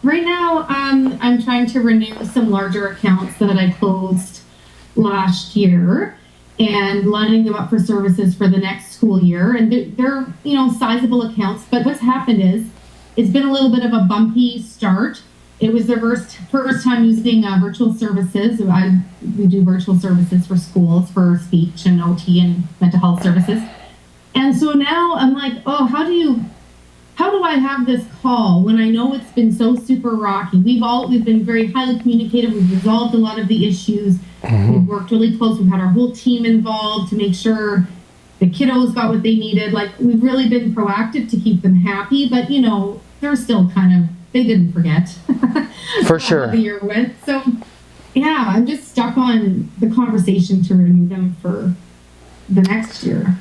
right now, I'm trying to renew some larger accounts that I closed last year and lining them up for services for the next school year. And they're sizable accounts. But what's happened is it's been a little bit of a bumpy start. It was their first time using virtual services. We do virtual services for schools for speech and OT and mental health services. And so now I'm like, oh, how do I have this call when I know it's been so super rocky? We've been very highly communicative. We've resolved a lot of the issues. We've worked really close. We've had our whole team involved to make sure the kiddos got what they needed. Like, we've really been proactive to keep them happy, but they're still they didn't forget. For sure. How the year went. So yeah, I'm just stuck on the conversation to renew them for the next year.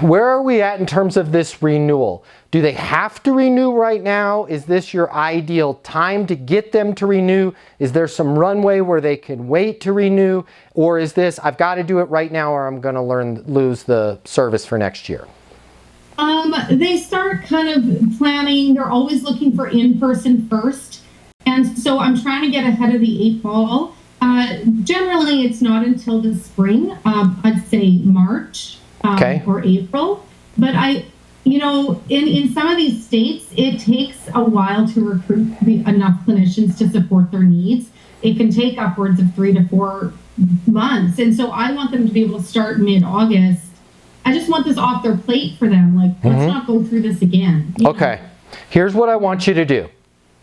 Where are we at in terms of this renewal? Do they have to renew right now? Is this your ideal time to get them to renew? Is there some runway where they can wait to renew? Or is this, I've got to do it right now or I'm going to lose the service for next year? They start kind of planning. They're always looking for in-person first. And so I'm trying to get ahead of the 8 ball. Generally, it's not until the spring. I'd say March. Or April. But in some of these states, it takes a while to recruit enough clinicians to support their needs. It can take upwards of 3 to 4 months. And so I want them to be able to start mid-August. I just want this off their plate for them. Like, let's not go through this again. Okay. Here's what I want you to do.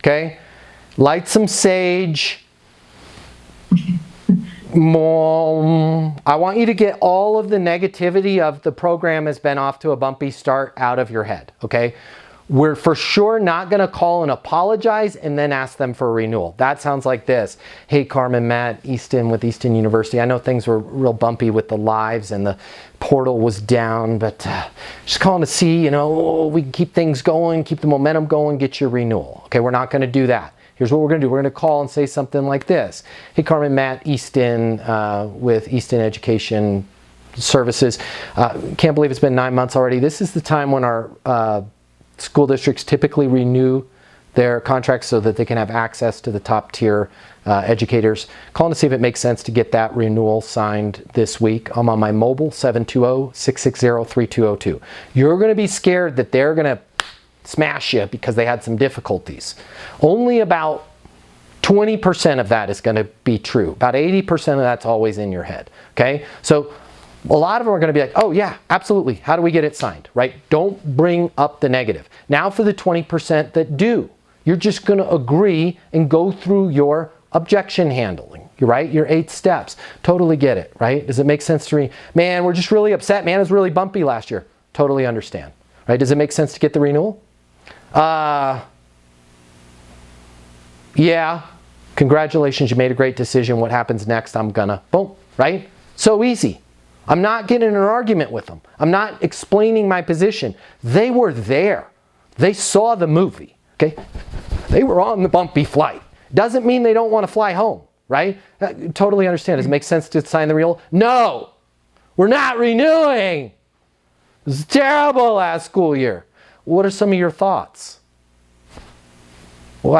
Okay? Light some sage. I want you to get all of the negativity of the program has been off to a bumpy start out of your head, okay? We're for sure not going to call and apologize and then ask them for a renewal. That sounds like this. Hey, Carmen, Matt, Easton with Easton University. I know things were real bumpy with the lives and the portal was down, but just calling to see, we can keep things going, keep the momentum going, get your renewal. Okay, we're not going to do that. Here's what we're going to do. We're going to call and say something like this. Hey, Carmen, Matt, Easton with Easton Education Services. Can't believe it's been 9 months already. This is the time when our school districts typically renew their contracts so that they can have access to the top tier educators. Calling to see if it makes sense to get that renewal signed this week. I'm on my mobile, 720-660-3202. You're going to be scared that they're going to smash you because they had some difficulties. Only about 20% of that is going to be true. About 80% of that's always in your head. Okay? So a lot of them are going to be like, oh yeah, absolutely. How do we get it signed? Right? Don't bring up the negative. Now for the 20% that do, you're just going to agree and go through your objection handling. You're right? Your 8 steps. Totally get it. Right? Does it make sense to me? Man, we're just really upset. Man, it was really bumpy last year. Totally understand. Right? Does it make sense to get the renewal? Yeah, congratulations, you made a great decision. What happens next? I'm gonna, boom, right? So easy. I'm not getting in an argument with them. I'm not explaining my position. They were there. They saw the movie, okay? They were on the bumpy flight. Doesn't mean they don't want to fly home, right? Totally understand. Does it make sense to sign the renewal? No, we're not renewing. It was terrible last school year. What are some of your thoughts? Well,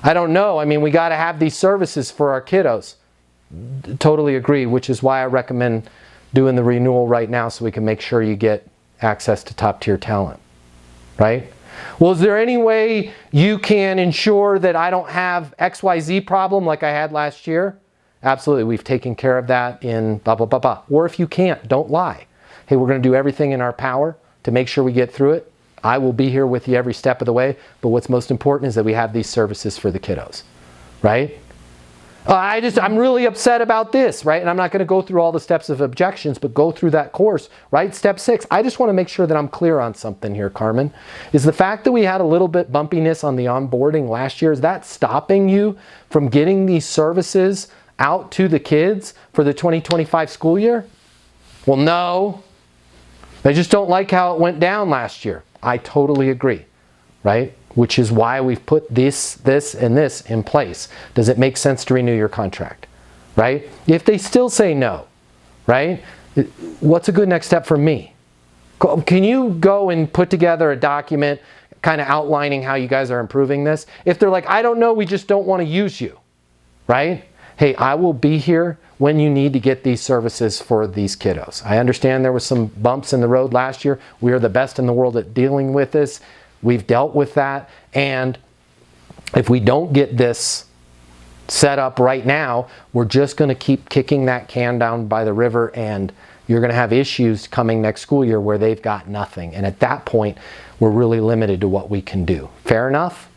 I don't know. I mean, we got to have these services for our kiddos. Totally agree, which is why I recommend doing the renewal right now so we can make sure you get access to top tier talent, right? Well, is there any way you can ensure that I don't have XYZ problem like I had last year? Absolutely. We've taken care of that in blah, blah, blah, blah. Or if you can't, don't lie. Hey, we're going to do everything in our power to make sure we get through it. I will be here with you every step of the way, but what's most important is that we have these services for the kiddos, right? I'm really upset about this, right? And I'm not going to go through all the steps of objections, but go through that course, right? Step 6, I just want to make sure that I'm clear on something here, Carmen. Is the fact that we had a little bit bumpiness on the onboarding last year, is that stopping you from getting these services out to the kids for the 2025 school year? Well, no. They just don't like how it went down last year. I totally agree, right? Which is why we've put this, and this in place. Does it make sense to renew your contract, right? If they still say no, right? What's a good next step for me? Can you go and put together a document, kind of outlining how you guys are improving this. If they're like, I don't know, we just don't want to use you, right? Hey, I will be here when you need to get these services for these kiddos. I understand there was some bumps in the road last year. We are the best in the world at dealing with this. We've dealt with that. And if we don't get this set up right now, we're just going to keep kicking that can down by the river, and you're going to have issues coming next school year where they've got nothing. And at that point, we're really limited to what we can do. Fair enough?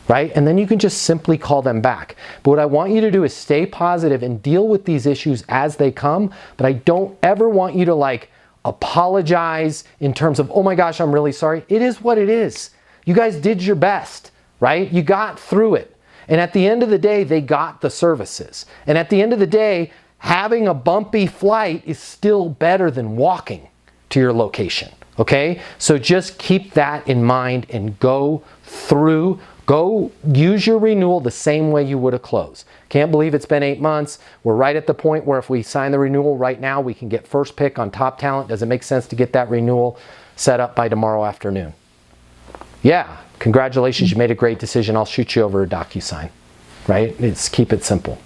Right? And then you can just simply call them back. But what I want you to do is stay positive and deal with these issues as they come. But I don't ever want you to like apologize in terms of, oh my gosh, I'm really sorry. It is what it is. You guys did your best, right? You got through it. And at the end of the day, they got the services. And at the end of the day, having a bumpy flight is still better than walking to your location. Okay? So just keep that in mind and go through. Go use your renewal the same way you would a close. Can't believe it's been 8 months. We're right at the point where if we sign the renewal right now, we can get first pick on top talent. Does it make sense to get that renewal set up by tomorrow afternoon? Yeah, congratulations, you made a great decision. I'll shoot you over a DocuSign, right? Keep it simple.